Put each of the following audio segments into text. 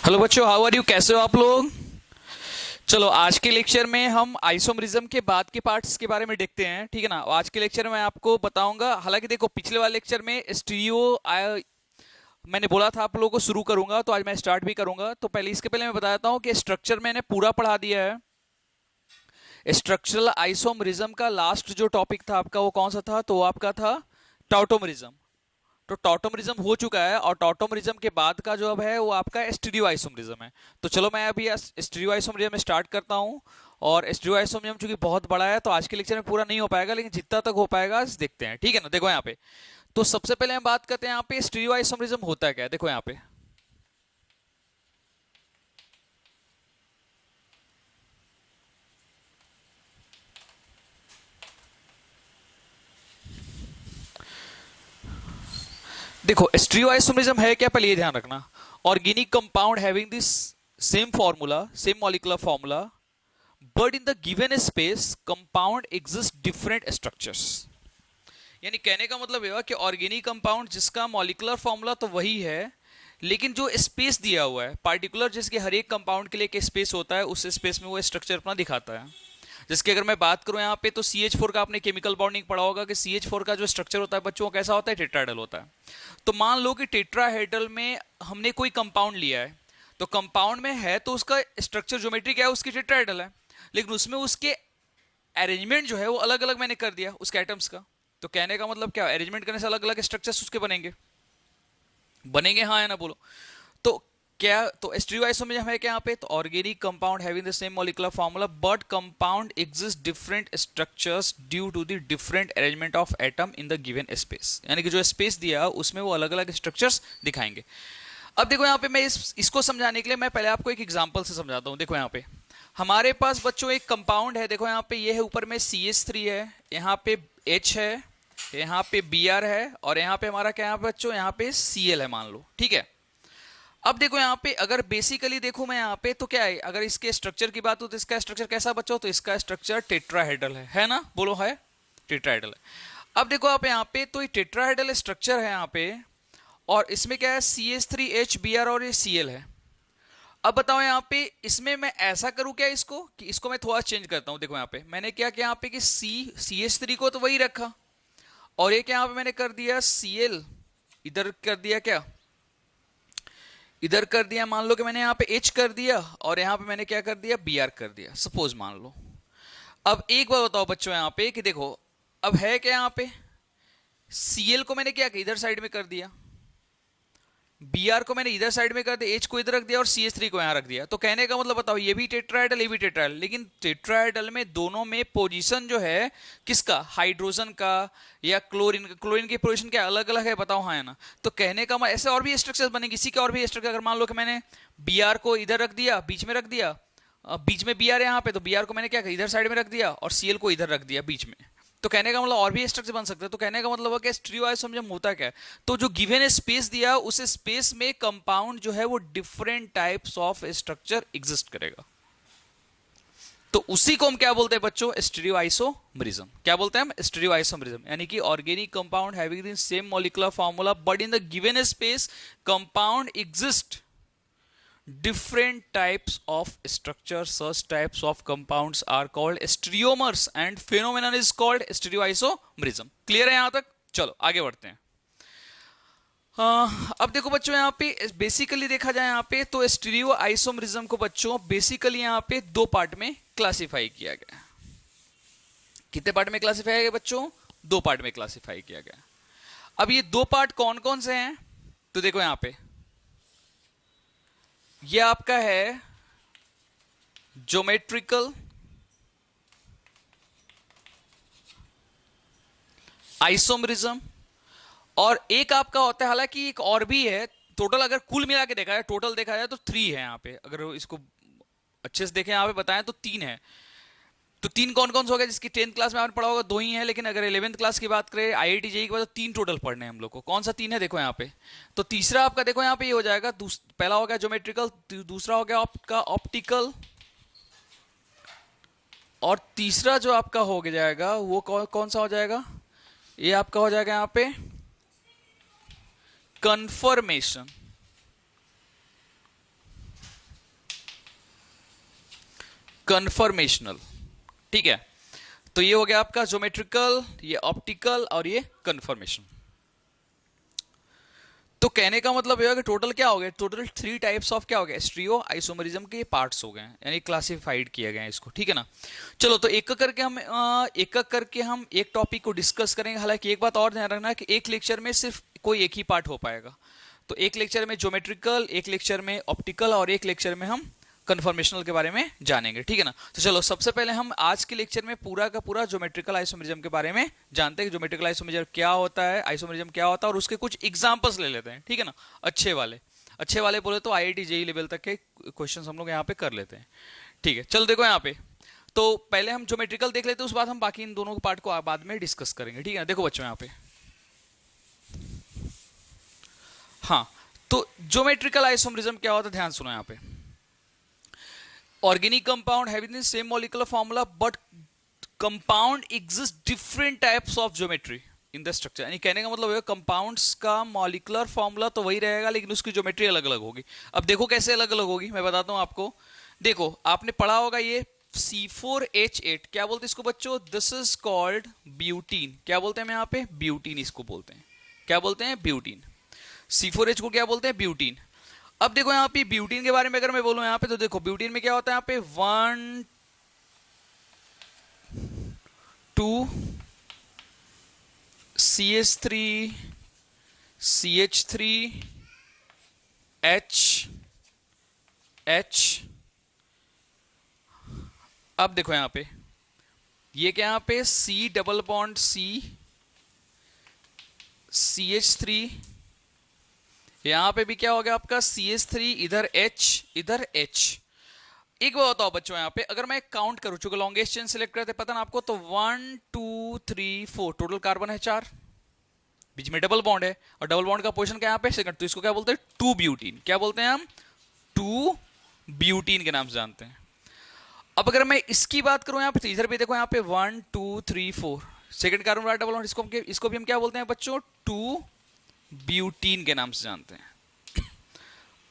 Hello बच्चों, how are you? कैसे हो आप लोग? चलो, आज के लेक्चर में हम आइसोमरिज्म के बाद के पार्ट्स के बारे में देखते हैं, ठीक है ना। आज के लेक्चर में मैं आपको बताऊंगा, हालांकि देखो पिछले वाले लेक्चर में स्टीरियो मैंने बोला था आप लोगों को शुरू करूंगा, तो आज मैं स्टार्ट भी करूंगा। तो पहले इसके पहले मैं बता देता हूँ कि स्ट्रक्चर मैंने पूरा पढ़ा दिया है। स्ट्रक्चरल आइसोमरिज्म का लास्ट जो टॉपिक था आपका वो कौन सा था? तो वो आपका था टॉटोमरिज्म। तो टॉटोमरिज्म हो चुका है, और टॉटोमरिज्म के बाद का जो अब है वो आपका स्टीरियो आइसोमरिज्म है। तो चलो मैं अभी स्टीरियो आइसोमरिज्म में स्टार्ट करता हूँ। और स्टीरियो आइसोमरिज्म चूंकि बहुत बड़ा है तो आज के लेक्चर में पूरा नहीं हो पाएगा, लेकिन जितना तक हो पाएगा देखते हैं, ठीक है ना। देखो यहाँ पे, तो सबसे पहले हम बात करते हैं यहाँ पे स्टीरियो आइसोमरिज्म होता क्या है। देखो यहाँ पे, देखो स्टीरियो आइसोमरिज्म है क्या, पहले ये ध्यान रखना। Organic compound having this same formula, same molecular formula, but in the given space compound exist different structures. यानी कहने का मतलब ये हुआ कि ऑर्गेनिक कंपाउंड जिसका मॉलिक्यूलर फॉर्मूला तो वही है, लेकिन जो स्पेस दिया हुआ है पार्टिकुलर, जिसके हर एक कंपाउंड के लिए एक स्पेस होता है, उस स्पेस में वो स्ट्रक्चर अपना दिखाता है। जिसकी अगर मैं बात करूं यहाँ पे, तो CH4 का आपने केमिकल बॉन्डिंग पढ़ा होगा कि CH4 का जो स्ट्रक्चर होता है बच्चों वो कैसा होता है? टेट्राहेड्रल होता है। तो मान लो कि टेट्राहेड्रल में हमने कोई कंपाउंड लिया है, तो कंपाउंड में है तो उसका स्ट्रक्चर ज्योमेट्री क्या है? उसकी टेट्राहेड्रल है, लेकिन उसमें उसके अरेंजमेंट जो है वो अलग अलग मैंने कर दिया उसके एटम्स का। तो कहने का मतलब क्या, अरेंजमेंट करने से अलग अलग स्ट्रक्चर्स उसके बनेंगे। बनेंगे, हाँ या ना बोलो। तो क्या, तो स्टीरियोआइसोमरिज्म है क्या यहाँ पे? तो organic compound having the same molecular formula but compound exist different structures due to the different arrangement of atom in the given space. यानी कि जो स्पेस दिया उसमें वो अलग अलग स्ट्रक्चर्स दिखाएंगे। अब देखो यहाँ पे मैं इसको समझाने के लिए मैं पहले आपको एक एग्जांपल से समझाता हूँ। देखो यहाँ पे हमारे पास बच्चों एक कंपाउंड है। देखो यहाँ पे ये है, ऊपर में CH3 है, यहाँ पे H है, यहाँ पे Br है, और यहाँ पे हमारा क्या है बच्चों? यहाँ पे Cl है, मान लो, ठीक है। अब देखो यहाँ पे अगर बेसिकली देखो मैं यहाँ पे, तो क्या है, अगर इसके स्ट्रक्चर की बात हो तो इसका स्ट्रक्चर कैसा बच्चों? तो इसका स्ट्रक्चर टेट्राहेड्रल है ना? बोलो, है टेट्राहेड्रल है। अब देखो आप यहाँ पे, तो ये टेट्राहेड्रल स्ट्रक्चर है यहाँ पे, और इसमें क्या है? CH3H Br और ये Cl है। अब बताओ यहाँ पे इसमें मैं ऐसा करूं क्या इसको, कि इसको मैं थोड़ा चेंज करता हूं। देखो यहाँ पे मैंने क्या किया यहाँ पे कि CH3 को तो वही रखा, और एक यहाँ पे मैंने कर दिया Cl, इधर कर दिया क्या? इधर कर दिया, मान लो कि मैंने यहाँ पे H कर दिया, और यहाँ पे मैंने क्या कर दिया? Br कर दिया, सपोज मान लो। अब एक बार बताओ बच्चों यहाँ पे कि देखो, अब है क्या यहाँ पे? Cl को मैंने क्या किया? इधर साइड में कर दिया, Br को मैंने इधर साइड में कर दिया, H को इधर रख दिया, और CH3 को यहाँ रख दिया। तो कहने का मतलब बताओ, ये भी टेट्राहेड्रल, ये भी टेट्राहेड्रल, लेकिन टेट्राहेड्रल में दोनों में पोजीशन जो है किसका? हाइड्रोजन का या क्लोरीन का? क्लोरीन की पोजीशन क्या अलग अलग है? बताओ, हाँ है ना। तो कहने का मतलब ऐसे और भी स्ट्रक्चर बनेंगे, इसी के और भी स्ट्रक्चर। अगर मान लो कि मैंने Br को इधर रख दिया, बीच में रख दिया, बीच में Br है यहाँ पे, तो Br को मैंने क्या किया? इधर साइड में रख दिया, और Cl को इधर रख दिया बीच में। तो कहने का मतलब और भी स्ट्रक्चर बन सकते हैं। तो कहने का मतलब है स्टीरियोआइसोमरिज्म होता क्या है? तो जो गिवन स्पेस दिया, उस स्पेस में कंपाउंड जो है वो different types of structure exist करेगा। तो उसी को हम क्या बोलते हैं बच्चों? स्टीरियोआइसोमरिज्म। क्या बोलते हैं हम? स्टीरियोआइसोमरिज्म। यानी कि organic compound having the same molecular formula but in the given space compound exist different types of structures. Such types of compounds are called stereomers and phenomenon is called stereoisomerism. Clear है यहां तक? चलो आगे बढ़ते हैं। अब देखो बच्चों यहाँ पे बेसिकली देखा जाए यहाँ पे, तो स्टीरियो आइसोमरिज्म को बच्चों बेसिकली यहाँ पे दो पार्ट में क्लासिफाई किया गया। कितने पार्ट में क्लासिफाई किया बच्चों? दो पार्ट में क्लासिफाई किया गया। अब ये दो पार्ट कौन कौन से हैं? तो देखो यहाँ पे ये आपका है ज्योमेट्रिकल आइसोमरिज्म, और एक आपका होता है, हालांकि एक और भी है। टोटल अगर कुल मिला के देखा जाए, टोटल देखा जाए तो 3 है यहाँ पे। अगर इसको अच्छे से देखें यहाँ पे बताएं तो 3 है। तो 3 कौन कौन से हो गए? जिसकी 10th क्लास में आपने पढ़ा होगा 2 ही है, लेकिन अगर 11th क्लास की बात करें IIT JEE के बाद, तो 3 टोटल पढ़ने हैं हम लोग को। कौन सा 3 है? देखो यहाँ पे, तो तीसरा आपका देखो यहाँ पे ये हो जाएगा, पहला हो गया ज्योमेट्रिकल, दूसरा हो गया आपका ऑप्टिकल, और तीसरा जो आपका हो जाएगा वो कौन सा हो जाएगा? ये आपका हो जाएगा यहाँ पे कन्फर्मेशन। कन्फर्मेशनल। ठीक है, तो ये हो गया आपका ज्योमेट्रिकल, ये ऑप्टिकल और ये कन्फर्मेशन। तो कहने का मतलब यह है कि टोटल क्या हो गया, टोटल 3 टाइप्स ऑफ क्या हो गया, स्टीरियो आइसोमरिज्म के पार्ट्स हो गए, यानी क्लासिफाइड किया गया है इसको। ठीक है ना, चलो तो एक करके हम एक टॉपिक को डिस्कस करेंगे। हालांकि एक बात और ध्यान रखना कि एक लेक्चर में सिर्फ कोई एक ही पार्ट हो पाएगा। तो एक लेक्चर में ज्योमेट्रिकल, एक लेक्चर में ऑप्टिकल और एक लेक्चर में हम कन्फर्मेशनल के बारे में जानेंगे। ठीक है ना, तो चलो सबसे पहले हम आज के लेक्चर में पूरा का पूरा ज्योमेट्रिकल आइसोमरिज्म के बारे में जानते हैं कि ज्योमेट्रिकल आइसोमरिज्म क्या होता है, आइसोमरिज्म क्या होता है, और उसके कुछ एग्जांपल्स ले लेते हैं। ठीक है ना, अच्छे वाले बोले तो आईआईटी जेईई लेवल तक के क्वेश्चंस हम लोग यहाँ पे कर लेते हैं। ठीक है, चलो देखो यहाँ पे, तो पहले हम ज्योमेट्रिकल देख लेते हैं, उस बाद हम बाकी इन दोनों पार्ट को बाद में डिस्कस करेंगे। ठीक है, देखो बच्चों यहाँ पे, हाँ, तो ज्योमेट्रिकल आइसोमरिज्म क्या होता है, ध्यान सुनो यहाँ पे। Organic compound having the same molecular formula but compound exist different types of geometry in the structure। यानी कहने का मतलब है कंपाउंड्स का मॉलिकुलर फॉर्मूला तो वही रहेगा लेकिन उसकी ज्योमेट्री अलग अलग होगी। अब देखो कैसे अलग अलग होगी, मैं बताता हूं आपको। देखो आपने पढ़ा होगा ये C4H8, क्या बोलते हैं इसको बच्चों, दिस इज कॉल्ड ब्यूटीन। क्या बोलते हैं हम यहाँ पे, ब्यूटीन इसको बोलते हैं। क्या बोलते हैं, ब्यूटीन। C4H को क्या बोलते हैं, ब्यूटीन। अब देखो यहाँ पे ब्यूटीन के बारे में अगर मैं बोलूं यहाँ पे, तो देखो ब्यूटीन में क्या होता है यहाँ पे 1 2 CH3 CH3 H H। अब देखो यहाँ पे ये क्या, यहाँ पे C double bond C CH3, यहां पे भी क्या हो गया आपका CH3, इधर H इधर H। एक बात बताओ बच्चों यहाँ पे, अगर मैं काउंट करूं, चूंकि लॉन्गेस्ट चेन सिलेक्ट करते पता ना आपको, तो 1 2 3 4 टोटल कार्बन है 4, बीच में डबल बॉन्ड है, और डबल बॉन्ड का पोजीशन क्या यहाँ पे, सेकंड। तो इसको क्या बोलते हैं, 2 ब्यूटीन। क्या बोलते हैं हम, 2 ब्यूटीन के नाम से जानते हैं। अब अगर मैं इसकी बात करूं यहाँ पे, इधर भी देखो यहाँ पे 1 2 3 4 सेकंड कार्बन वाला डबल बॉन्ड, इसको भी हम क्या बोलते हैं बच्चों, 2 ब्यूटीन के नाम से जानते हैं।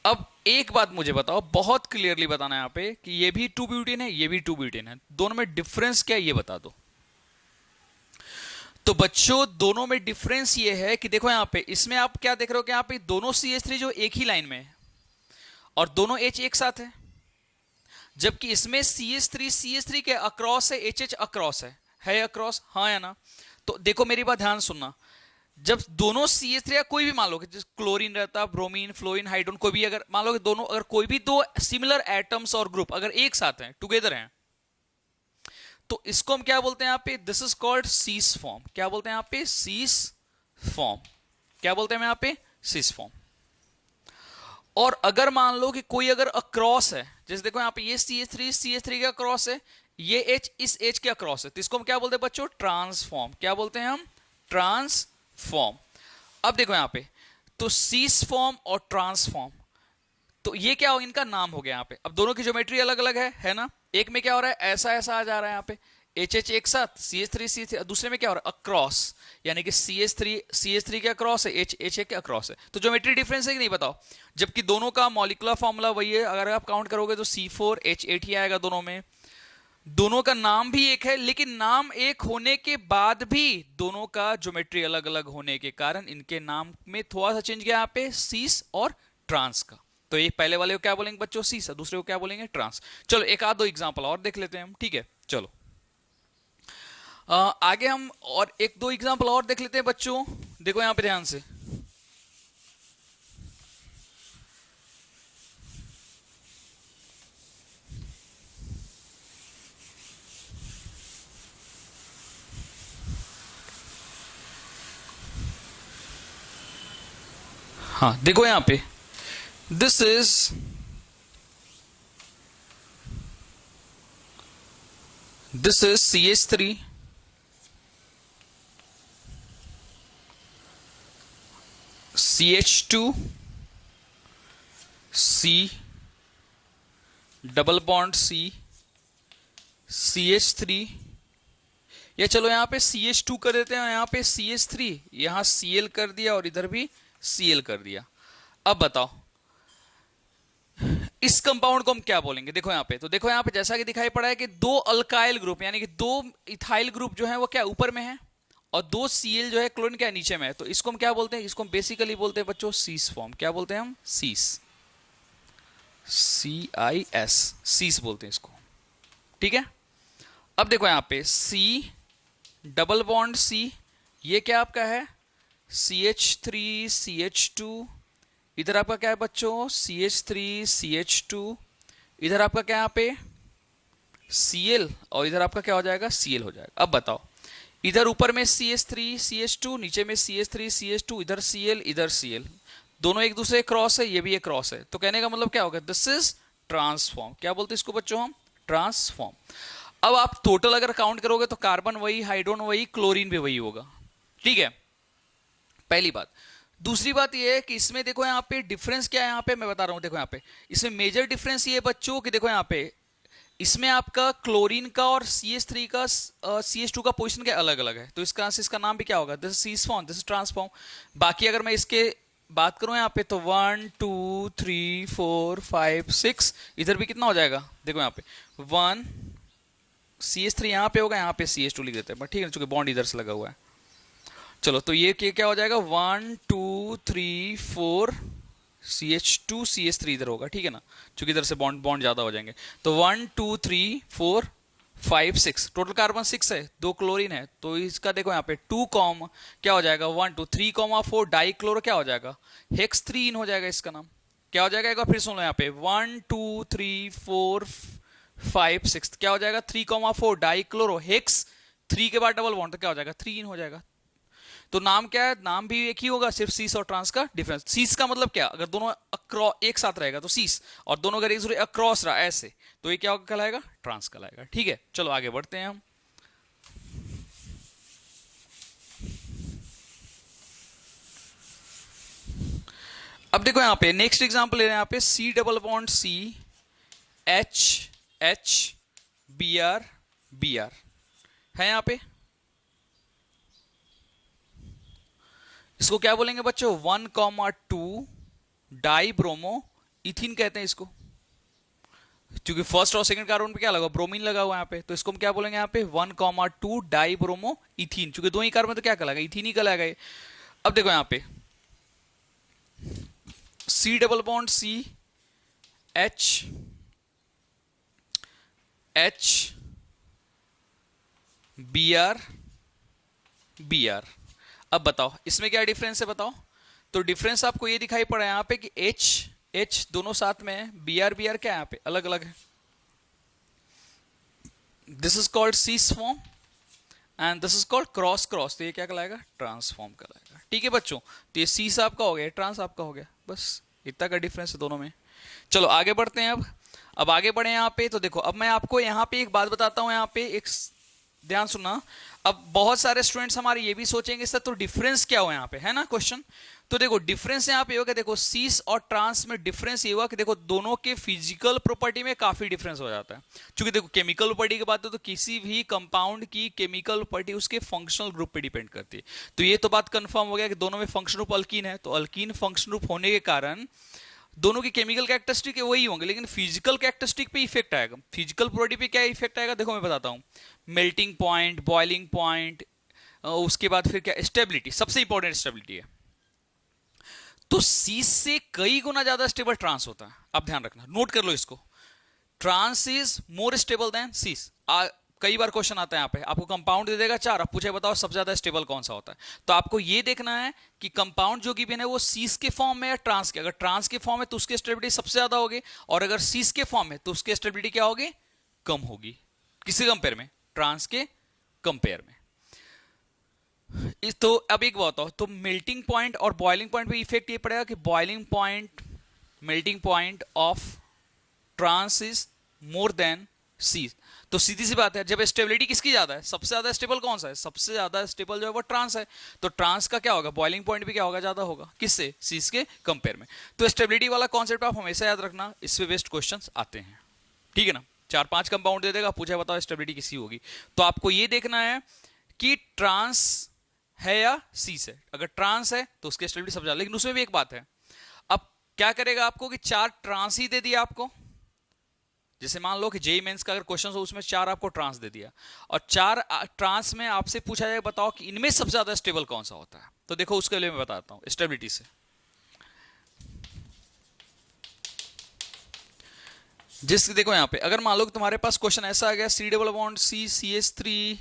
अब एक बात मुझे बताओ, बहुत क्लियरली बताना है यहाँ पे कि ये भी 2 ब्यूटीन है, ये भी 2 ब्यूटीन है, दोनों में डिफरेंस क्या है ये बता दो। तो बच्चों दोनों में डिफरेंस ये है कि देखो यहाँ पे, इसमें आप क्या देख रहे हो कि यहाँ पे दोनों CH3 जो एक ही लाइन में है और दोनों H एक साथ है, जबकि इसमें CH3 के अक्रॉस है, HH अक्रॉस है अक्रॉस, हाँ या ना। तो देखो मेरी बात ध्यान सुनना, जब दोनों CH3 या कोई भी मान लो कि क्लोरीन रहता, ब्रोमीन, फ्लोरीन, हाइड्रोजन, कोई भी अगर मान लो कि दोनों, अगर कोई भी दो सिमिलर एटम्स और ग्रुप अगर एक साथ हैं, टुगेदर हैं, तो इसको हम क्या बोलते हैं यहाँ पे, this is called cis form. क्या बोलते हैं यहाँ पे, सीस फॉर्म। क्या बोलते हैं यहाँ पे, सीस फॉर्म। और अगर मान लो कि कोई अगर अक्रॉस है, जैसे देखो यहाँ पे ये CH3 के अक्रॉस है, ये H इस H के अक्रॉस है, तो इसको हम क्या बोलते हैं बच्चों, ट्रांसफॉर्म। क्या बोलते हैं हम, ट्रांसफॉर्म। अब देखो यहाँ पे, तो सीस फॉर्म और ट्रांसफॉर्म, तो ये क्या हो, इनका नाम हो गया यहाँ पे। अब दोनों की ज्योमेट्री अलग अलग है ना। एक में क्या हो रहा है, ऐसा ऐसा आ जा रहा है यहाँ पे, HH एक साथ, CH3 दूसरे में क्या हो रहा है, अक्रॉस, यानी कि CH3 के अक्रॉस है, HH के अक्रॉस है। तो ज्योमेट्री डिफरेंस है कि नहीं बताओ, जबकि दोनों का मॉलिकुलर फॉर्मूला वही है। अगर आप काउंट करोगे तो C4H8 ही आएगा दोनों में। दोनों का नाम भी एक है, लेकिन नाम एक होने के बाद भी दोनों का ज्योमेट्री अलग अलग होने के कारण इनके नाम में थोड़ा सा चेंज गया यहाँ पे, सीस और ट्रांस का। तो ये पहले वाले को क्या बोलेंगे बच्चों, सीस, दूसरे को क्या बोलेंगे, ट्रांस। चलो एक आध दो एग्जांपल और देख लेते हैं हम। ठीक है, चलो आगे हम और एक दो एग्जांपल और देख लेते हैं बच्चों। देखो यहां पे ध्यान से, हाँ देखो यहां पे, this is CH3 CH2 C double bond C CH3, या चलो यहाँ पे CH2 कर देते हैं, यहाँ पे CH3, यहाँ Cl कर दिया और इधर भी Cl कर दिया। अब बताओ इस कंपाउंड को हम क्या बोलेंगे, देखो यहाँ पे, तो देखो यहाँ पे जैसा कि दिखाई पड़ा है कि दो अल्काइल ग्रुप यानी कि दो इथाइल ग्रुप जो है वो क्या ऊपर में है, और दो सीएल जो है क्लोरीन क्या नीचे में है, तो इसको हम क्या बोलते हैं, इसको हम बेसिकली बोलते हैं बच्चों सीस फॉर्म। क्या बोलते हैं हम, सीस, CIS, सीस बोलते हैं इसको। ठीक है, अब देखो यहाँ पे C डबल बॉन्ड C, ये क्या आपका है CH3 CH2, इधर आपका क्या है बच्चों CH3 CH2, इधर आपका क्या यहाँ पे Cl, और इधर आपका क्या हो जाएगा Cl हो जाएगा। अब बताओ, इधर ऊपर में CH3 CH2, नीचे में CH3 CH2, इधर Cl इधर Cl, दोनों एक दूसरे क्रॉस है, ये भी एक क्रॉस है, तो कहने का मतलब क्या होगा, दिस इज ट्रांसफॉर्म। क्या बोलते हैं इसको बच्चों हम, ट्रांसफॉर्म। अब आप टोटल अगर काउंट करोगे तो कार्बन वही, हाइड्रोजन वही, क्लोरीन भी वही होगा। ठीक है, पहली बात। दूसरी बात ये है कि इसमें देखो यहाँ पे डिफरेंस क्या है, यहाँ पे मैं बता रहा हूँ, देखो यहाँ पे इसमें मेजर डिफरेंस ये बच्चों कि देखो यहाँ पे इसमें आपका क्लोरीन का और CH3 का CH2 का पोजीशन क्या अलग अलग है, तो इसका नाम भी क्या होगा, this is cis form, this is trans form. बाकी अगर मैं इसके बात करूं यहाँ पे तो 1 2 3 4 5 6, इधर भी कितना हो जाएगा, देखो यहाँ पे 1 CH3 यहाँ पे होगा, यहाँ पे CH2 लिख देते हैं, बट ठीक है चूंकि बॉन्ड इधर से लगा हुआ है। चलो तो ये क्या हो जाएगा 1 2 3 4 CH2 CH3 इधर होगा, ठीक है ना, क्योंकि इधर से बॉन्ड बॉन्ड ज्यादा हो जाएंगे। तो 1 2 3 4 5 6, टोटल कार्बन 6 है, 2 क्लोरीन है, तो इसका देखो यहाँ पे 2 कॉम क्या हो जाएगा 1 2 3 कॉमा 4 डाई क्लोरो क्या हो जाएगा, हेक्स 3 हो जाएगा, इसका नाम क्या हो जाएगा, एक बार फिर सुन लो यहाँ पे 1 2 3 4 5 6 क्या हो जाएगा 3 कॉमा 4 डाई क्लोरो हेक्स 3 के बाद डबल बॉन्ड, तो क्या हो जाएगा 3 हो जाएगा। तो नाम क्या है, नाम भी एक ही होगा, सिर्फ सीस और ट्रांस का डिफरेंस। सीस का मतलब क्या, अगर दोनों अक्रॉस एक साथ रहेगा तो सीस, और दोनों अगर एक दूसरे अक्रॉस रहा ऐसे, तो ये क्या कहलाएगा, ट्रांस कहलाएगा। ठीक है, चलो आगे बढ़ते हैं हम। अब देखो यहां पे नेक्स्ट एग्जांपल ले रहे हैं, यहां पे C double bond C H H Br Br है यहां पे, इसको क्या बोलेंगे बच्चों 1,2 डाई ब्रोमो इथिन कहते हैं इसको, क्योंकि फर्स्ट और सेकंड कार्बन पे क्या लगा, ब्रोमीन लगा हुआ है यहाँ पे, तो इसको हम क्या बोलेंगे यहाँ पे 1,2 डाई ब्रोमो इथिन, क्योंकि दो ही कार्बन तो क्या कहलाएगा, इथिन ही कहलाएगा। अब देखो यहाँ पे C double bond C H H Br Br, अब बताओ इसमें क्या डिफरेंस है बताओ, तो डिफरेंस आपको ये दिखाई पड़ा है यहाँ पे कि H दोनों साथ में है, Br Br क्या है यहाँ पे अलग अलग है, this is called cis form and this is called cross cross, तो ये क्या कहलाएगा, ट्रांसफॉर्म कहलाएगा। ठीक है बच्चों, तो ये सीस आपका हो गया, ट्रांस आपका हो गया, बस इतना का डिफरेंस है दोनों में। चलो आगे बढ़ते हैं। अब आगे बढ़े यहाँ पे, तो देखो अब मैं आपको यहाँ पे एक बात बताता हूँ, यहाँ पे एक ध्यान सुनना। अब बहुत सारे स्टूडेंट्स हमारे ये भी सोचेंगे सर तो डिफरेंस क्या हुआ यहाँ पे, है ना क्वेश्चन, तो देखो डिफरेंस यहाँ पे होगा, देखो सीस और ट्रांस में डिफरेंस ये हुआ कि देखो दोनों के फिजिकल प्रॉपर्टी में काफी डिफरेंस हो जाता है। क्योंकि देखो केमिकल प्रॉपर्टी की बात है तो किसी भी कंपाउंड की केमिकल प्रॉपर्टी उसके फंक्शनल ग्रुप पे डिपेंड करती है, तो ये तो बात कंफर्म हो गया कि दोनों में फंक्शन ग्रुप अल्कीन है, तो अल्कीन फंक्शन ग्रुप होने के कारण दोनों की केमिकल कैरेक्टरिस्टिक वही होंगे, लेकिन फिजिकल कैरेक्टरिस्टिक पे इफेक्ट आएगा। फिजिकल प्रॉपर्टी पे क्या इफेक्ट आएगा, देखो मैं बताता हूँ, मेल्टिंग पॉइंट, बॉइलिंग पॉइंट, उसके बाद फिर क्या, स्टेबिलिटी, सबसे इंपॉर्टेंट स्टेबिलिटी है। तो सी से कई गुना ज्यादा स्टेबल ट्रांस होता है, अब ध्यान रखना, नोट कर लो इसको, trans is more stable than cis. कई बार क्वेश्चन आता है यहाँ पे, आपको कंपाउंड दे देगा 4, आप पूछे बताओ सबसे ज्यादा स्टेबल कौन सा होता है, तो आपको ये देखना है कि कंपाउंड जो गिवन है वो सीस के फॉर्म में या ट्रांस के, अगर ट्रांस के फॉर्म में तो उसकी स्टेबिलिटी सबसे ज्यादा होगी, और अगर सीस के फॉर्म में तो उसकी स्टेबिलिटी क्या होगी, कम होगी। किसके कंपेयर में, ट्रांस के कंपेयर में। तो अब एक बात हो, तो मेल्टिंग पॉइंट और बॉइलिंग पॉइंट पे इफेक्ट ये पड़ेगा कि boiling point, melting point of trans is more than cis, तो सीधी सी बात है, जब स्टेबिलिटी किसकी ज्यादा है, सबसे ज्यादा स्टेबल कौन सा है, सबसे ज्यादा स्टेबल जो है वो ट्रांस है, तो ट्रांस का क्या होगा, बॉइलिंग पॉइंट भी क्या होगा, ज्यादा होगा, किससे, सीस के कंपेयर में। तो स्टेबिलिटी वाला कॉन्सेप्ट आप हमेशा याद रखना, इससे बेस्ट क्वेश्चंस आते हैं, ठीक है ना। 4-5 कंपाउंड दे देगा, पूछा बताओ स्टेबिलिटी किसकी होगी, तो आपको ये देखना है कि ट्रांस है या सीस है, अगर ट्रांस है तो उसकी स्टेबिलिटी सबसे ज्यादा, लेकिन उसमें भी एक बात है, अब क्या करेगा आपको कि 4 ट्रांस ही दे दिया आपको, जैसे मान लो कि जेई मेंस का अगर क्वेश्चन हो उसमें 4 आपको ट्रांस दे दिया, और 4 ट्रांस में आपसे पूछा जाए बताओ कि इनमें सबसे ज्यादा स्टेबल कौन सा होता है, तो देखो उसके लिए मैं बताता हूं स्टेबिलिटी से। जिस देखो यहां पे अगर मान लो कि तुम्हारे पास क्वेश्चन ऐसा आ गया C double bond C C S three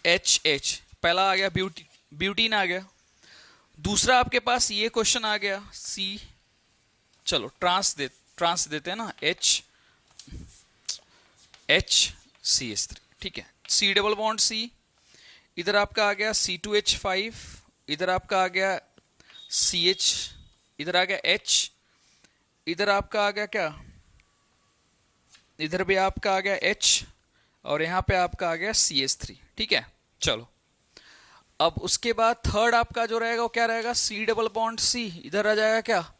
H H, पहला आ गया ब्यूटीन आ गया, दूसरा आपके पास ये क्वेश्चन आ गया सी, चलो ट्रांस देते हैं ना, HCH3, ठीक है, सी डबल बॉन्ड सी, इधर आपका आ गया C2H5, इधर आपका आ गया CH, इधर आ गया H, इधर आपका आ गया क्या, इधर भी आपका आ गया H, और यहां पे आपका आ गया CH3, ठीक है। चलो अब उसके बाद थर्ड आपका जो रहेगा वो क्या रहेगा, सी डबल बॉन्ड सी, इधर आ जाएगा क्या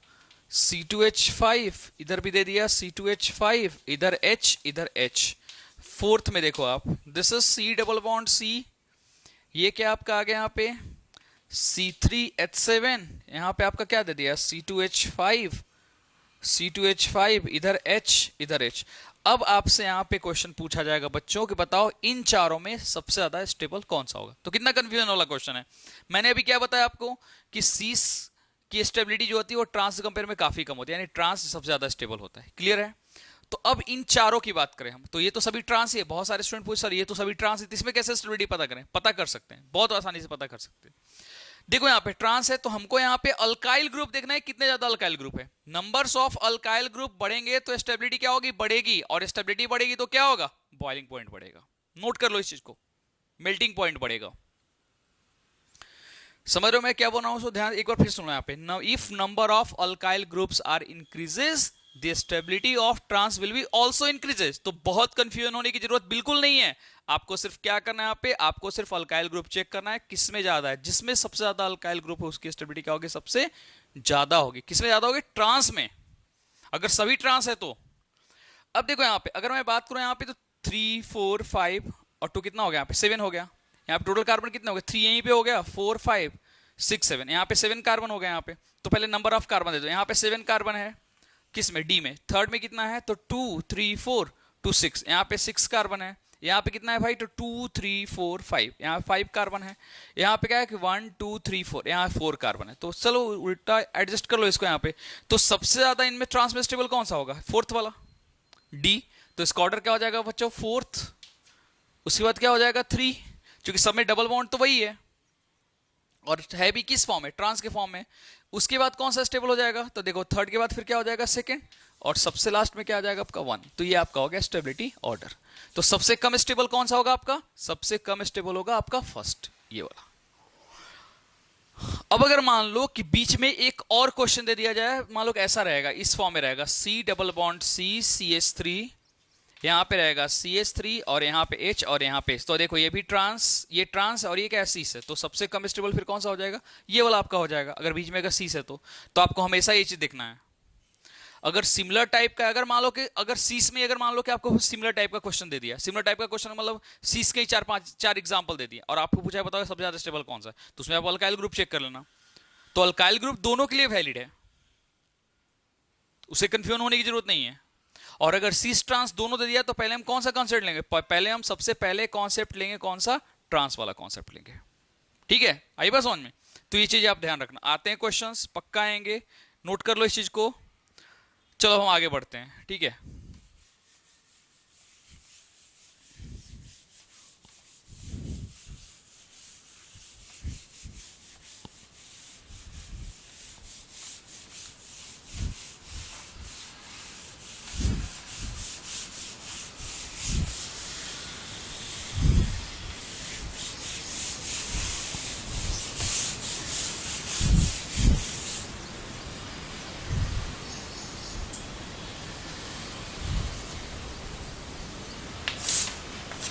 C2H5, इधर भी दे दिया C2H5, इधर H, इधर H। फोर्थ में देखो आप, this is C double bond C, ये क्या आपका आ गया यहाँ पे C3H7, यहाँ पे आपका क्या दे दिया C2H5, इधर H, इधर H। अब आपसे यहाँ पे क्वेश्चन पूछा जाएगा बच्चों कि बताओ इन चारों में सबसे ज्यादा स्टेबल कौन सा होगा। तो कितना कंफ्यूजन वाला क्वेश्चन है। मैंने अभी क्या बताया आपको कि सीस की स्टेबिलिटी जो होती है वो ट्रांस कंपेयर में काफी कम होती है, यानी ट्रांस सबसे ज्यादा स्टेबल होता है। क्लियर है। तो अब इन चारों की बात करें हम, तो ये तो सभी ट्रांस ही है। बहुत सारे स्टूडेंट पूछ सर ये तो सभी ट्रांस है, इसमें कैसे स्टेबिलिटी पता करें। पता कर सकते हैं, बहुत आसानी से पता कर सकते हैं। देखो यहाँ पे ट्रांस है तो हमको यहाँ पे अल्काइल ग्रुप देखना है, कितने ज्यादा अल्काइल ग्रुप है। नंबर्स ऑफ अल्काइल ग्रुप बढ़ेंगे तो स्टेबिलिटी क्या होगी, बढ़ेगी, और स्टेबिलिटी बढ़ेगी तो क्या होगा, बॉइलिंग पॉइंट बढ़ेगा। नोट कर लो इस चीज को, मेल्टिंग पॉइंट बढ़ेगा। समझ रहे हो मैं क्या बोल रहा हूं। ध्यान एक बार फिर सुनो यहाँ पे, if number of alkyl groups are increases the stability of trans will be also increases. तो बहुत कंफ्यूजन होने की जरूरत बिल्कुल नहीं है। आपको सिर्फ क्या करना है यहाँ पे, आपको सिर्फ अल्काइल ग्रुप चेक करना है किसमें ज्यादा है। जिसमें सबसे ज्यादा अल्काइल ग्रुप है उसकी स्टेबिलिटी क्या होगी, सबसे ज्यादा होगी। किसमें ज्यादा होगी, ट्रांस में, अगर सभी ट्रांस है तो। अब देखो यहाँ पे अगर मैं बात करूं यहाँ पे तो 3 4 5 और 2 कितना हो गया, यहाँ पे 7 हो गया। यहाँ पे टोटल कार्बन कितने हो गए, 3 यहीं पे हो गया, 4 5 6 7, यहाँ पे 7 कार्बन हो गया यहाँ पे। तो पहले नंबर ऑफ कार्बन दे दो, यहाँ पे 7 कार्बन है किस में, डी में। थर्ड में कितना है, तो 2 3 4 2 6, यहाँ पे 6 कार्बन है। यहाँ पे कितना है भाई, तो 2 3 4 5, यहाँ 5 कार्बन है। यहाँ पे क्या है कि 1 2 3 4, यहाँ 4 कार्बन है। तो चलो उल्टा एडजस्ट कर लो इसको यहाँ पे। तो सबसे ज्यादा इनमें ट्रांसमिस्टेबल कौन सा होगा, फोर्थ वाला, डी। तो इसका ऑर्डर क्या हो जाएगा बच्चों, फोर्थ। उसके बाद क्या हो जाएगा 3, क्योंकि सब में डबल बॉन्ड तो वही है और है भी किस फॉर्म में, ट्रांस के फॉर्म में। उसके बाद कौन सा स्टेबल हो जाएगा, तो देखो थर्ड के बाद फिर क्या हो जाएगा, सेकंड, और सबसे लास्ट में क्या आ जाएगा आपका 1। तो ये आपका हो गया स्टेबिलिटी ऑर्डर। तो सबसे कम स्टेबल कौन सा होगा आपका, सबसे कम स्टेबल होगा आपका फर्स्ट, ये वाला। अब अगर मान लो कि बीच में एक और क्वेश्चन दे दिया जाए, मान लो कि ऐसा रहेगा, इस फॉर्म में रहेगा, सी डबल बॉन्ड सी CH3, यहाँ पे रहेगा CH3 और यहाँ पे H और यहाँ पे, तो देखो ये भी ट्रांस, ये ट्रांस और ये क्या है, सीस है। तो सबसे कम स्टेबल फिर कौन सा हो जाएगा, ये वाला आपका हो जाएगा। अगर बीच में अगर सीस है तो आपको हमेशा ये चीज देखना है। अगर सिमिलर टाइप का, अगर मान लो कि अगर सीस में, अगर मान लो कि आपको सिमिलर टाइप का क्वेश्चन दे दिया, सिमिलर टाइप का क्वेश्चन मतलब सीस के 4 एग्जांपल दे दिए और आपको पूछा है बताओ सबसे ज्यादा स्टेबल कौन सा है, तो उसमें आप अल्काइल ग्रुप चेक कर लेना। तो अल्काइल ग्रुप दोनों के लिए वैलिड है, उसे कंफ्यूजन होने की जरूरत नहीं है। और अगर सीस ट्रांस दोनों दे दिया तो पहले हम कौन सा कॉन्सेप्ट लेंगे, पहले हम सबसे पहले कॉन्सेप्ट लेंगे कौन सा, ट्रांस वाला कॉन्सेप्ट लेंगे। ठीक है, आई बात समझ में। तो ये चीज आप ध्यान रखना, आते हैं क्वेश्चंस पक्का आएंगे, नोट कर लो इस चीज को। चलो हम आगे बढ़ते हैं, ठीक है।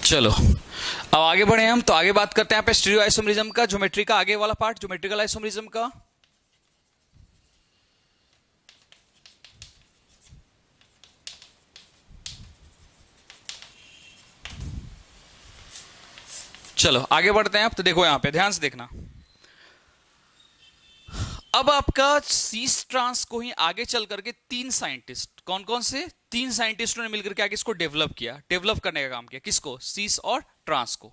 चलो अब आगे बढ़े हम, तो आगे बात करते हैं यहाँ पे स्टीरियो आइसोमरिज्म का, ज्योमेट्री का आगे वाला पार्ट, ज्योमेट्रिकल आइसोमरिज्म का। चलो आगे बढ़ते हैं अब। तो देखो यहाँ पे ध्यान से देखना। अब आपका सीस ट्रांस को ही आगे चल करके तीन साइंटिस्ट, कौन कौन से, तीन साइंटिस्टों ने मिलकर के आगे इसको डेवलप किया, डेवलप करने का काम किया, किसको, सीस और ट्रांस को।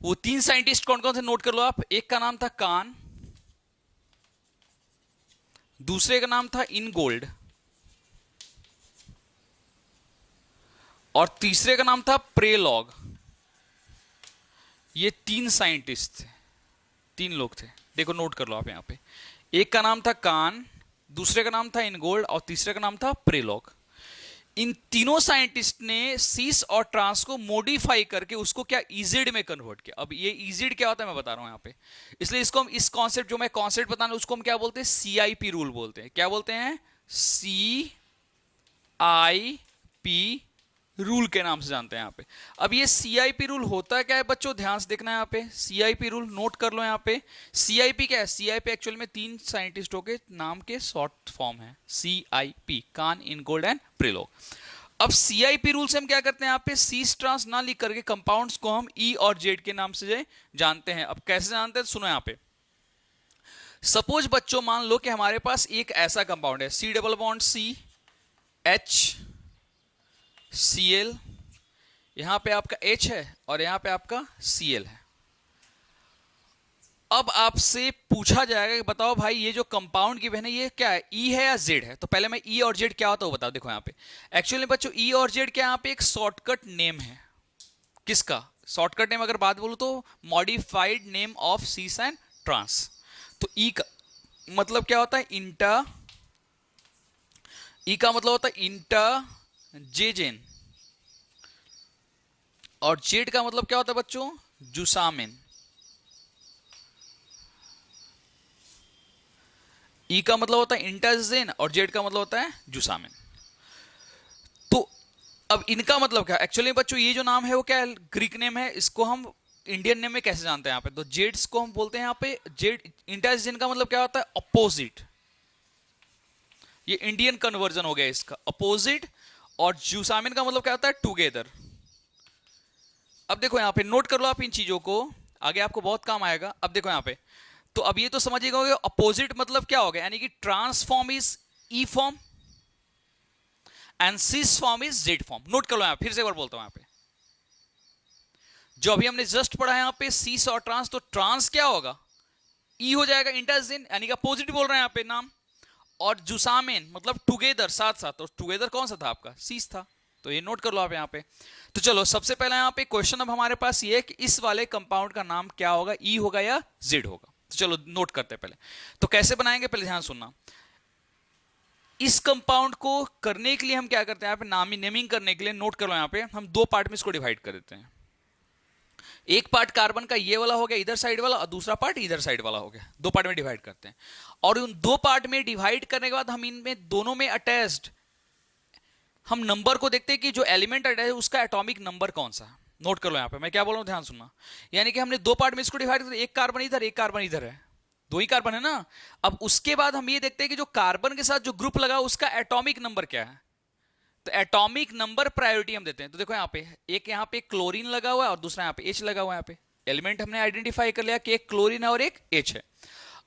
वो तीन साइंटिस्ट कौन कौन से नोट कर लो आप। एक का नाम था कान, दूसरे का नाम था इनगोल्ड, और तीसरे का नाम था प्रेलॉग। ये तीन साइंटिस्ट थे, तीन लोग थे। देखो नोट कर लो आप यहां पे, एक का नाम था कान, दूसरे का नाम था इनगोल्ड और तीसरे का नाम था प्रेलॉग। इन तीनों साइंटिस्ट ने सीस और ट्रांस को मॉडिफाई करके उसको क्या इजेड में कन्वर्ट किया। अब ये इजेड क्या होता है मैं बता रहा हूं यहां पे, इसलिए इसको हम इस कॉन्सेप्ट, जो मैं कॉन्सेप्ट बताना उसको हम क्या बोलते हैं, सीआईपी रूल बोलते हैं। क्या बोलते हैं, सी आई पी रूल के नाम से जानते हैं यहाँ पे। अब ये सीआईपी रूल होता है क्या है बच्चों, ध्यान से देखना है यहाँ पे। सीआईपी रूल नोट कर लो यहाँ पे। सीआईपी क्या है, सीआईपी एक्चुअल में तीन साइंटिस्टों के नाम के शॉर्ट फॉर्म है, सीआईपी, कान, इनगोल्ड एंड प्रेलॉग। अब सीआईपी रूल से हम क्या करते हैं यहाँ पे, सीस ट्रांस ना लिख करके कंपाउंड्स को हम ई और जेड के नाम से जानते हैं। अब कैसे जानते हैं, सुनो यहाँ पे। सपोज बच्चों मान लो कि हमारे पास एक ऐसा कंपाउंड है, C double bond C, H Cl, यहां पे आपका H है और यहां पे आपका Cl है। अब आपसे पूछा जाएगा कि बताओ भाई ये जो कंपाउंड की बहन है ये क्या है, E है या Z है। तो पहले मैं E और Z क्या होता है वो बताओ। देखो यहां पे एक्चुअली बच्चों E और Z क्या, यहां पे एक शॉर्टकट नेम है। किसका शॉर्टकट नेम अगर बात बोलूं तो modified name of cis and trans. तो E का मतलब क्या होता है, इंटा, E का मतलब होता है इंटा जेजेन, और जेड का मतलब क्या होता है बच्चों, जुसामिन। ई का मतलब होता है इंटाजेन और जेड का मतलब होता है जुसामिन। तो अब इनका मतलब क्या, एक्चुअली बच्चों ये जो नाम है वो क्या है, ग्रीक नेम है। इसको हम इंडियन नेम में कैसे जानते हैं यहाँ पे, तो जेड्स को हम बोलते हैं यहाँ पे जेड। इंटाजेन का मतलब क्या होता है, अपोजिट। ये इंडियन कन्वर्जन हो गया इसका, अपोजिट। और जुसामिन का मतलब क्या होता है, टुगेदर। अब देखो यहां पे नोट कर लो आप इन चीजों को, आगे आपको बहुत काम आएगा। अब देखो यहां पे, तो अब ये तो समझिएगा अपोजिट मतलब क्या हो गया, यानी कि trans form is E form and cis form is Z form. Note कर लो यहां, फिर से एक बार बोलता हूं यहां पे, जो अभी हमने जस्ट पढ़ा है यहां पे सिस और ट्रांस, तो ट्रांस क्या होगा, ई हो जाएगा इंटरजिन, यानी कि अपोजिट बोल रहे हैं यहां पे नाम। और जुसामिन मतलब टुगेदर, साथ साथ। तो टुगेदर कौन सा था आपका, सीस था। तो ये नोट कर लो आप यहाँ पे। तो चलो सबसे पहले यहाँ पे क्वेश्चन अब हमारे पास ये है कि इस वाले कंपाउंड का नाम क्या होगा, ई होगा या जेड होगा। तो चलो नोट करते हैं पहले। तो कैसे बनाएंगे, पहले ध्यान सुनना। इस कंपाउंड को करने के लिए हम क्या करते हैं, यहाँ पे नेमिंग करने के लिए नोट कर लो, यहाँ पे हम दो पार्ट में इसको डिवाइड कर देते हैं। एक पार्ट कार्बन का ये वाला हो गया इधर साइड वाला, और दूसरा पार्ट इधर साइड वाला हो गया। दो पार्ट में डिवाइड करते हैं, और उन दो पार्ट में डिवाइड करने के बाद हम इनमें दोनों में अटैच्ड हम नंबर को देखते हैं कि जो एलिमेंट अटैच है उसका एटॉमिक नंबर कौन सा है। नोट कर लो यहां पे मैं क्या बोल रहा हूं, ध्यान सुनना। यानी कि हमने दो पार्ट में इसको डिवाइड कर, एक कार्बन इधर एक कार्बन इधर है, दो ही कार्बन है ना। अब उसके बाद हम ये देखते हैं कि जो कार्बन के साथ जो ग्रुप लगा उसका एटॉमिक नंबर क्या है। तो एटॉमिक नंबर प्रायोरिटी हम देते हैं। तो देखो यहाँ पे यहाँ पे क्लोरीन लगा हुआ है और दूसरा यहाँ पे एच लगा हुआ है। यहाँ पे एलिमेंट हमने आइडेंटिफाई कर लिया कि एक क्लोरीन है और एक एच है।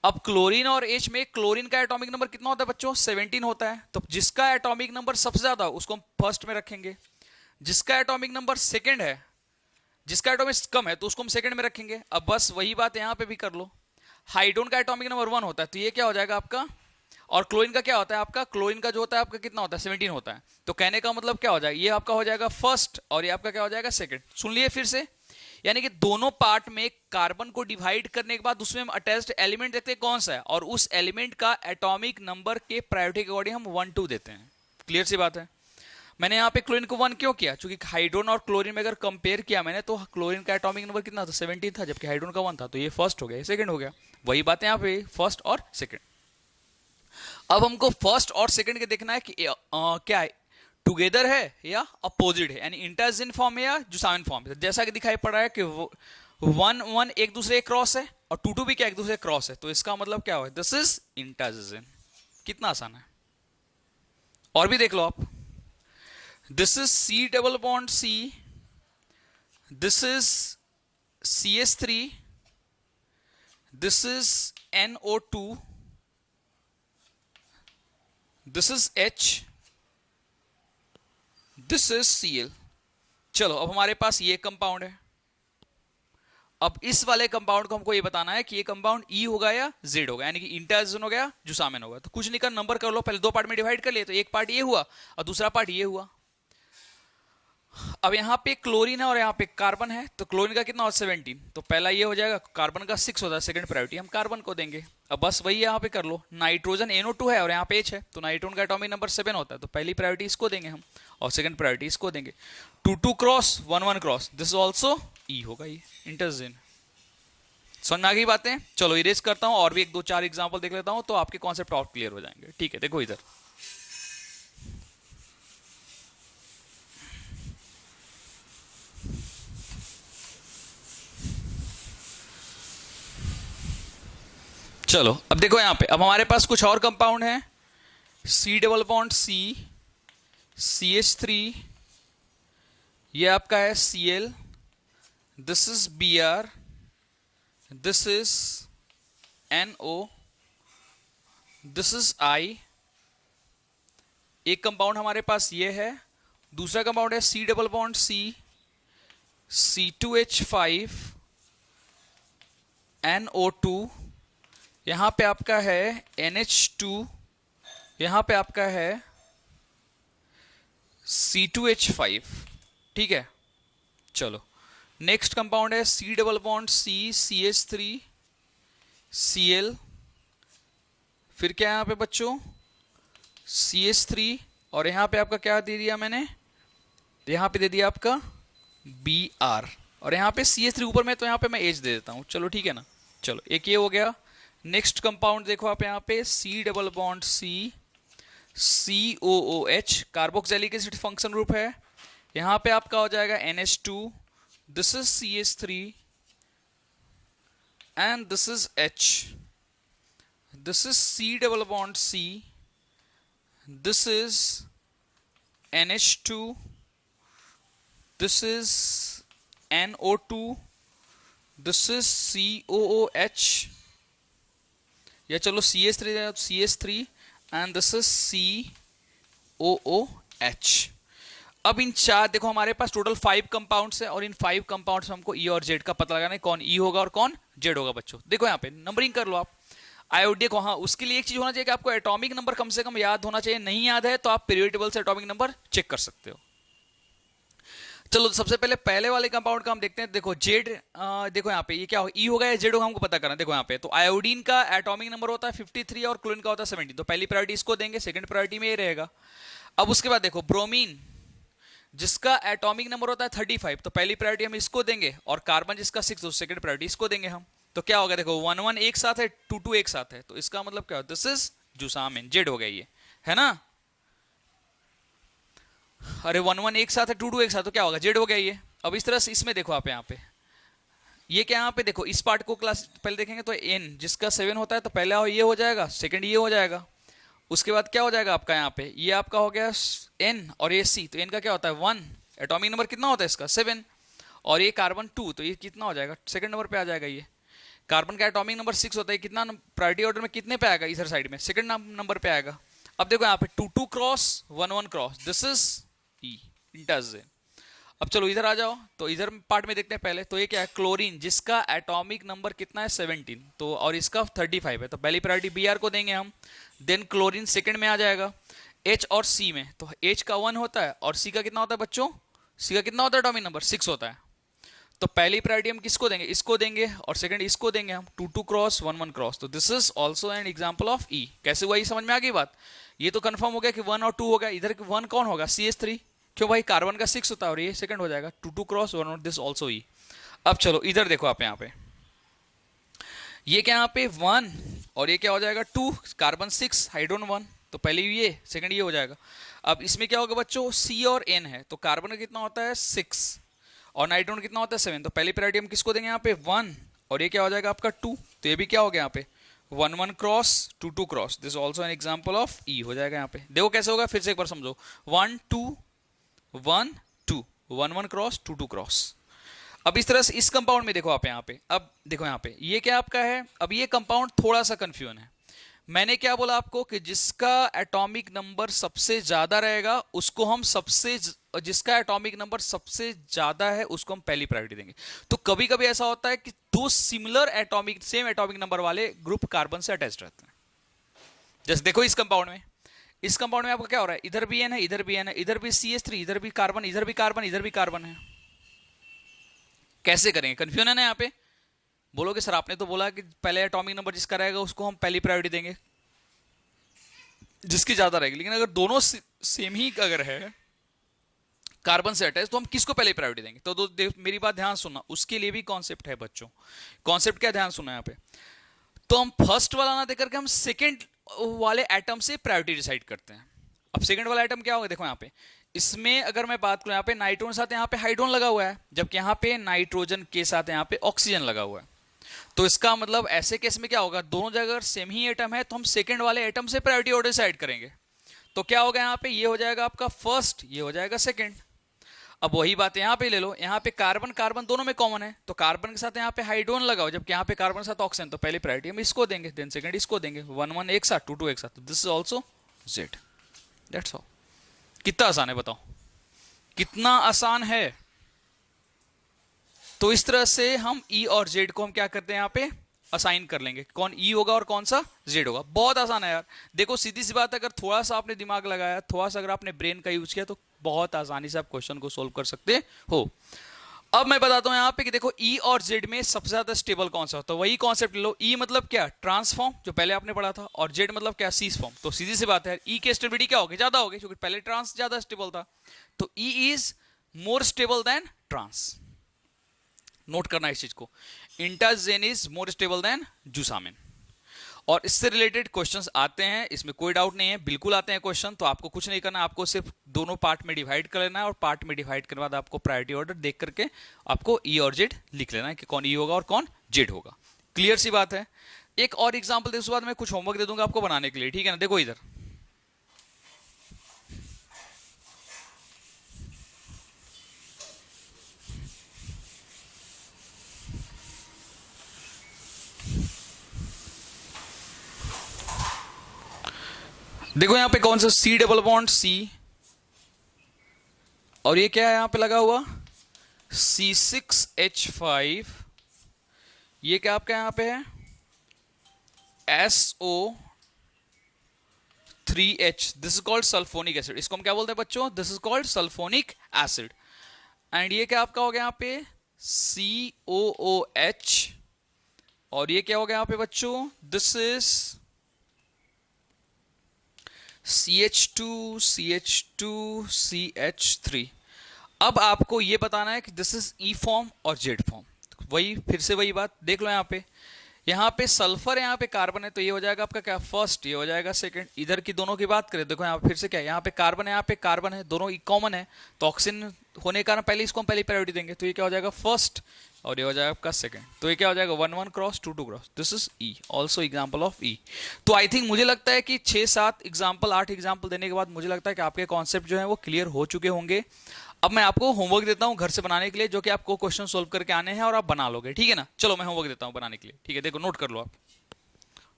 अब क्लोरीन और एच में क्लोरीन का एटॉमिक नंबर कितना होता है बच्चों, 17 होता है। तो जिसका एटॉमिक नंबर सबसे ज्यादा उसको हम फर्स्ट में रखेंगे, जिसका एटॉमिक नंबर सेकंड है, जिसका एटॉमिक कम है तो उसको हम सेकंड में रखेंगे। अब बस वही बात यहां पे भी कर लो। हाइड्रोजन का एटॉमिक नंबर 1 होता है, तो ये क्या हो जाएगा आपका, और क्लोरीन का क्या होता है आपका, क्लोरीन का जो होता है आपका कितना होता है, 17 होता है। तो कहने का मतलब क्या हो जाएगा, ये आपका हो जाएगा फर्स्ट और ये आपका क्या हो जाएगा सेकंड। सुन लिए फिर से, यानी कि दोनों पार्ट में कार्बन को डिवाइड करने के बाद उसमें हम अटैच्ड एलिमेंट देखते हैं कौन सा है, और उस एलिमेंट का एटॉमिक नंबर के प्रायोरिटी के अकॉर्डिंग हम 1 2 देते हैं। क्लियर सी बात है। मैंने यहाँ पे क्लोरीन को 1 क्यों किया, क्योंकि हाइड्रोजन और क्लोरीन में अगर कंपेयर किया मैंने तो क्लोरीन का एटॉमिक नंबर कितना था, 17 था, जबकि हाइड्रोजन का 1 था। तो ये फर्स्ट हो गया, ये सेकंड हो गया। वही बात है यहाँ पे, फर्स्ट और सेकंड। अब हमको फर्स्ट और सेकंड के देखना है कि क्या है, टुगेदर है या अपोजिट है, यानी इंटरजिन फॉर्म है या जुसामिन फॉर्म है। जैसा कि दिखाई पड़ रहा है कि 1 1 एक दूसरे क्रॉस है और 2 2 भी क्या एक दूसरे क्रॉस है। तो इसका मतलब क्या है, दिस इज इंटरजिन। कितना आसान है। और भी देख लो आप, this is C double bond C, this is CH3, this is NO2, this is H, this is Cl। चलो अब हमारे पास ये कंपाउंड है। अब इस वाले कंपाउंड को हमको ये बताना है कि ये कंपाउंड E होगा या Z होगा, यानी कि इंटरजन हो गया जुसामिन होगा। तो कुछ नहीं कर, नंबर कर लो, पहले दो पार्ट में डिवाइड कर लिए, तो एक पार्ट ये हुआ और दूसरा पार्ट ये हुआ। अब यहाँ पे क्लोरीन है और यहाँ पे कार्बन है, तो क्लोरीन का कितना होता है 17, तो पहला ये हो जाएगा, कार्बन का 6 होता है, सेकंड प्रायोरिटी हम कार्बन को देंगे। अब बस वही यहाँ पे कर लो, नाइट्रोजन NO2 है और यहाँ पे H है, तो नाइट्रोजन का एटॉमिक नंबर 7 होता है, तो पहली प्रायोरिटी इसको देंगे हम और सेकंड प्रायोरिटी इसको देंगे। 2 cross 1 cross, this also E होगा, ये इंटरजेन। समझ में आ गई बातें? चलो इरेज करता हूं और भी एक दो चार एग्जांपल देख लेता हूं, तो आपके कॉन्सेप्ट और क्लियर हो जाएंगे। ठीक है, देखो इधर, चलो अब देखो यहां पे, अब हमारे पास कुछ और कंपाउंड है, C double bond C, CH3, ये आपका है Cl, this is Br, this is NO, this is I। एक कंपाउंड हमारे पास ये है, दूसरा कंपाउंड है C double bond C, C2H5, NO2, यहां पे आपका है NH2, यहां पे आपका है C2H5। ठीक है, चलो नेक्स्ट कंपाउंड है C double bond C, CH3, Cl, फिर क्या है यहां पे बच्चों CH3, और यहां पे आपका क्या दे दिया मैंने, यहां पे दे दिया आपका Br, और यहां पे CH3 ऊपर में, तो यहां पे मैं H दे देता हूं। चलो ठीक है ना, चलो एक ये हो गया। नेक्स्ट कंपाउंड देखो आप यहाँ पे C double bond C, COOH, carboxylic acid function group है, यहां पे आपका हो जाएगा NH2, this is CH3 and this is H, this is C double bond C, this is NH2, this is NO2, this is COOH, या चलो CH3 and this is COOH। अब इन चार देखो हमारे पास टोटल 5 कंपाउंड्स है, और इन 5 कंपाउंड्स में हमको E और Z का पता लगाना है, कौन E होगा और कौन Z होगा। बच्चों देखो यहाँ पे नंबरिंग कर लो आप आयोडीन को। हाँ, उसके लिए एक चीज होना चाहिए कि आपको एटॉमिक नंबर कम से कम याद होना चाहिए, नहीं याद है तो आप पीरियोडिक टेबल से एटॉमिक नंबर चेक कर सकते हो। चलो सबसे पहले वाले कंपाउंड का हम देखते हैं। देखो जेड, देखो यहाँ पे ये क्या हो, ई होगा या जेड होगा हमको पता करना। देखो यहाँ पे तो आयोडीन का एटॉमिक नंबर होता है 53 और क्लोरीन का होता है 17, तो पहली प्रायोरिटी इसको देंगे, सेकंड प्रायोरिटी में ये रहेगा। अब उसके बाद देखो ब्रोमीन जिसका एटॉमिक नंबर होता है 35, तो पहली प्रायोरिटी हम इसको देंगे, और कार्बन जिसका 6, तो सेकंड प्रायोरिटी इसको देंगे हम। तो क्या होगा, देखो 1 एक साथ है, 2 एक साथ है, तो इसका मतलब क्या, दिस इज जुसामिन, जेड हो गया ये, है ना। अरे 1 एक साथ है, 2 एक साथ, तो क्या होगा, जेड हो गया ये। अब इस तरह से इसमें देखो आप यहाँ पे ये क्या, यहाँ पे देखो इस पार्ट को क्लास पहले देखेंगे, तो एन जिसका 7 होता है, तो पहला ये हो जाएगा, सेकंड ये हो जाएगा, उसके बाद क्या हो जाएगा आपका यहाँ पे, ये आपका हो गया एन और ये सी, तो एन का क्या होता है 1, एटॉमिक नंबर कितना होता है इसका 7, और ये कार्बन 2, तो ये कितना हो जाएगा, सेकंड नंबर पे आ जाएगा। ये कार्बन का एटॉमिक नंबर 6 होता है, कितना प्रायोरिटी ऑर्डर में कितने पे आएगा, इधर साइड में सेकंड नंबर पे आएगा। अब देखो यहाँ पे 2 क्रॉस 1 क्रॉस, दिस इज ई इंटरजेन। अब चलो इधर आ जाओ, तो इधर पार्ट में देखते हैं पहले। तो ये क्या है, क्लोरीन जिसका एटॉमिक नंबर कितना है 17, तो और इसका 35 है, तो पहली प्रायोरिटी Br को देंगे हम। देन क्लोरीन सेकंड में आ जाएगा, H और C में, तो H का 1 होता है और C का कितना होता है बच्चों, C का कितना होता है एटॉमिक नंबर 6 होता है, तो पहली प्रायोरिटी हम किसको देंगे, इसको देंगे, और सेकंड इसको देंगे हम। 2 क्रॉस 1 क्रॉस, तो this is also an example of E. कैसे हुआ ये समझ में आ गई बात। ये तो कंफर्म हो गया कि 1 और 2 हो गया, इधर 1 कौन होगा, CH3, क्यों भाई कार्बन का 6 होता है और ये सेकंड हो जाएगा। 2 क्रॉस 1 और दिस ऑल्सो ई। अब चलो इधर देखो आप, यहाँ पे ये क्या, यहाँ पे 1 और ये क्या हो जाएगा 2, कार्बन 6 हाइड्रोजन 1, तो पहले ये सेकंड ये हो जाएगा। अब इसमें क्या होगा बच्चों, C और N है, तो कार्बन का कितना होता है 6 और नाइट्रोजन कितना होता है 7, तो पहली प्रायोरिटी हम किसको देंगे यहाँ पे 1, और ये क्या हो जाएगा आपका 2, तो ये भी क्या हो गया यहाँ पे 1 cross 2 cross, this also an example of E हो जाएगा यहाँ पे। देखो कैसे होगा, फिर से एक बार समझो, 1 2 1 2 1 क्रॉस 2 क्रॉस। अब इस तरह से इस कंपाउंड में देखो आप यहाँ पे, अब देखो यहाँ पे ये क्या आपका है, अब ये कंपाउंड थोड़ा सा कंफ्यूजन है, मैंने क्या बोला आपको कि जिसका एटॉमिक नंबर सबसे ज्यादा रहेगा उसको हम जिसका एटॉमिक नंबर सबसे ज्यादा है उसको हम पहली प्रायोरिटी देंगे। तो कभी कभी ऐसा होता है कि दो सिमिलर सेम एटॉमिक नंबर वाले ग्रुप कार्बन से अटैच रहते हैं। जैसे देखो इस कंपाउंड में आपका क्या हो रहा है, इधर भी एन है, इधर भी एन है, इधर भी CH3, इधर भी कार्बन, इधर भी कार्बन, इधर भी कार्बन है। कैसे करेंगे, कंफ्यूजन है ना यहाँ पे। बोलोगे सर आपने तो बोला कि पहले एटॉमिक नंबर जिसका रहेगा उसको हम पहली प्रायोरिटी देंगे, जिसकी ज्यादा रहेगी। लेकिन अगर दोनों सेम ही अगर है कार्बन से अटैच तो हम किसको पहले प्रायोरिटी देंगे। तो मेरी बात ध्यान सुनना, उसके लिए भी कॉन्सेप्ट है बच्चों। कॉन्सेप्ट क्या, ध्यान सुनना यहाँ पे। तो हम फर्स्ट वाला ना देकर के हम सेकेंड वाले एटम से प्रायोरिटी डिसाइड करते हैं। अब सेकेंड वाला एटम क्या होगा, देखो यहाँ पे इसमें अगर मैं बात करूं, यहाँ पे नाइट्रोजन के साथ यहाँ पे हाइड्रोजन लगा हुआ है, जबकि यहाँ पे नाइट्रोजन के साथ यहाँ पे ऑक्सीजन लगा हुआ है। तो इसका मतलब ऐसे केस में क्या होगा, दोनों जगह अगर सेम ही एटम है तो हम सेकंड वाले एटम से प्रायोरिटी ऑर्डर डिसाइड करेंगे। तो क्या होगा यहाँ पे, ये हो जाएगा आपका फर्स्ट, ये हो जाएगा सेकंड। अब वही बात यहाँ पे ले लो, यहाँ पे कार्बन कार्बन दोनों में कॉमन है, तो कार्बन के साथ यहाँ पे हाइड्रोजन लगाओ, जबकि यहाँ पे कार्बन के साथ ऑक्सीजन, तो पहली प्रायोरिटी हम इसको देंगे, देन सेकंड इसको देंगे, 1 1 एक साथ, 2 2 एक साथ। This is also Z. That's all. कितना आसान है बताओ, कितना आसान है। तो इस तरह से हम ई और जेड को हम क्या करते हैं यहाँ पे असाइन कर लेंगे, कौन ई होगा और कौन सा जेड होगा। बहुत आसान है यार, देखो सीधी सी बात है, अगर थोड़ा सा आपने दिमाग लगाया, थोड़ा सा अगर आपने ब्रेन का यूज किया तो बहुत आसानी से आप क्वेश्चन को सोल्व कर सकते हो। अब मैं बताता हूं यहाँ पे कि देखो ई और जेड में सबसे ज्यादा स्टेबल कौन सा होता है, वही कॉन्सेप्ट ले लो। ई मतलब क्या, ट्रांसफॉर्म, जो पहले आपने पढ़ा था, और जेड मतलब क्या, सीस फॉर्म। तो सीधी सी बात है, ई की स्टेबिलिटी क्या होगी, ज्यादा होगी, क्योंकि पहले ट्रांस ज्यादा स्टेबल था। तो E is more stable than trans. Note करना इस चीज को, इंटाजेन इज मोर स्टेबल देन जूसामिन। और इससे रिलेटेड क्वेश्चंस आते हैं, इसमें कोई डाउट नहीं है, बिल्कुल आते हैं क्वेश्चन। तो आपको कुछ नहीं करना, आपको सिर्फ दोनों पार्ट में डिवाइड कर लेना है, और पार्ट में डिवाइड करने के बाद आपको प्रायोरिटी ऑर्डर देख करके आपको ई और जेड लिख लेना है कि कौन ई होगा और कौन जेड होगा। क्लियर सी बात है। एक और एग्जाम्पल दे, उसके बाद मैं कुछ होमवर्क दे दूंगा आपको बनाने के लिए, ठीक है ना। देखो इधर देखो यहाँ पे कौन सा सी डबल बॉन्ड सी, और ये क्या है यहाँ पे लगा हुआ C6H5, ये क्या आपका यहाँ पे है SO3H, this is called sulphonic acid. इसको हम क्या बोलते हैं बच्चों, this is called sulphonic acid. And ये क्या आपका हो गया यहाँ पे COOH, और ये क्या हो गया यहाँ पे बच्चों, दिस इज CH2CH2CH3। अब आपको ये बताना है कि दिस इज ई फॉर्म और जेड फॉर्म। वही फिर से वही बात देख लो, यहाँ पे सल्फर है, यहाँ पे कार्बन है, तो ये हो जाएगा आपका क्या फर्स्ट, ये हो जाएगा सेकंड। इधर की दोनों की बात करें, देखो यहाँ फिर से क्या है, यहाँ पे कार्बन है, यहाँ पे कार्बन है, दोनों कॉमन है, तो ऑक्सीजन होने के कारण पहले इसको हम पहली प्रायोरिटी देंगे, तो ये क्या हो जाएगा फर्स्ट, और ये हो जाएगा आपका सेकंड। तो ये क्या हो जाएगा 1 1 cross 2 2 cross, this is E, also example of E. तो आई थिंक मुझे लगता है कि 6 7 एग्जाम्पल 8 एग्जाम्पल देने के बाद मुझे लगता है कि आपके कॉन्सेप्ट जो है वो क्लियर हो चुके होंगे। अब मैं आपको होमवर्क देता हूं घर से बनाने के लिए, जो कि आपको क्वेश्चन सोल्व करके आने हैं और आप बना लोगे, ठीक है ना। चलो मैं होमवर्क देता हूं बनाने के लिए, ठीक है। देखो नोट कर लो आप,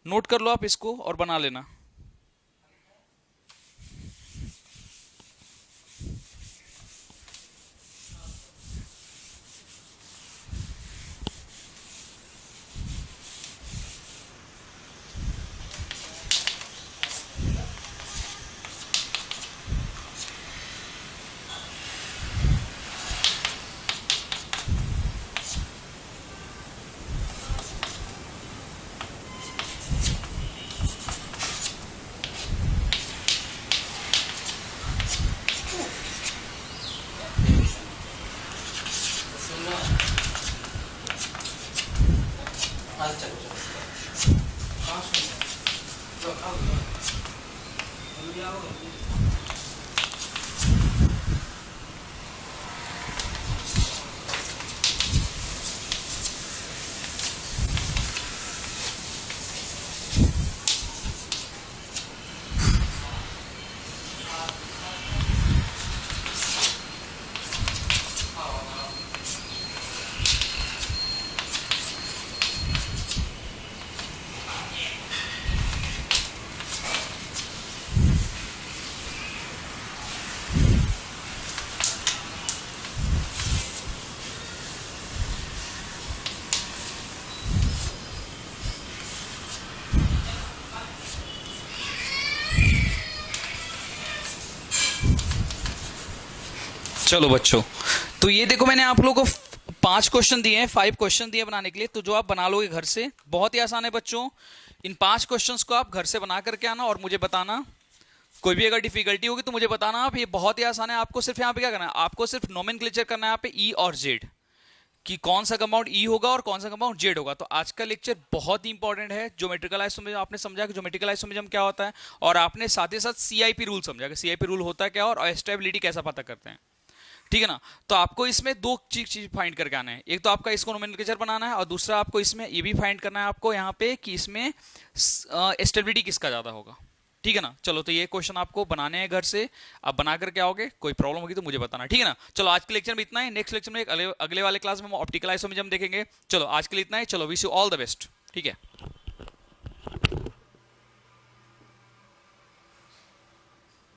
नोट कर लो आप इसको और बना लेना। चलो बच्चों, तो ये देखो मैंने आप लोगों को 5 क्वेश्चन दिए हैं, 5 क्वेश्चन दिए बनाने के लिए, तो जो आप बना लोगे घर से, बहुत ही आसान है बच्चों। इन 5 क्वेश्चंस को आप घर से बना करके आना और मुझे बताना। कोई भी अगर डिफिकल्टी होगी तो मुझे बताना आप। ये बहुत ही आसान है। आपको सिर्फ यहाँ पे क्या करना है, आपको सिर्फ नोमेनक्लेचर करना है यहाँ पे ई और जेड, कि कौन सा कंपाउंड ई होगा और कौन सा कंपाउंड जेड होगा। तो आज का लेक्चर बहुत ही इंपॉर्टेंट है। ज्योमेट्रिकल आइसोमेरिज्म आपने समझा कि ज्योमेट्रिकल आइसोमेरिज्म क्या होता है, और आपने साथ ही साथ सीआईपी रूल समझा कि सीआईपी रूल होता है क्या और स्टेबिलिटी कैसा पता करते हैं। ठीक है ना। तो आपको इसमें दो चीज फाइंड करके आना है। एक तो आपका इसको नोमेनक्लेचर बनाना है, और दूसरा आपको इसमें ये भी फाइंड करना है आपको यहाँ पे कि इसमें स्टेबिलिटी किसका ज्यादा होगा। ठीक है ना। चलो, तो ये क्वेश्चन आपको बनाने हैं घर से। आप बना करके आओगे, कोई प्रॉब्लम होगी तो मुझे बताना। ठीक है ना। चलो, आज के लेक्चर में इतना ही। नेक्स्ट लेक्चर में एक अगले वाले क्लास में हम ऑप्टिकल आइसोमेरिज्म देखेंगे। चलो, आज के लिए इतना ही। चलो, wish you all the best. ठीक है।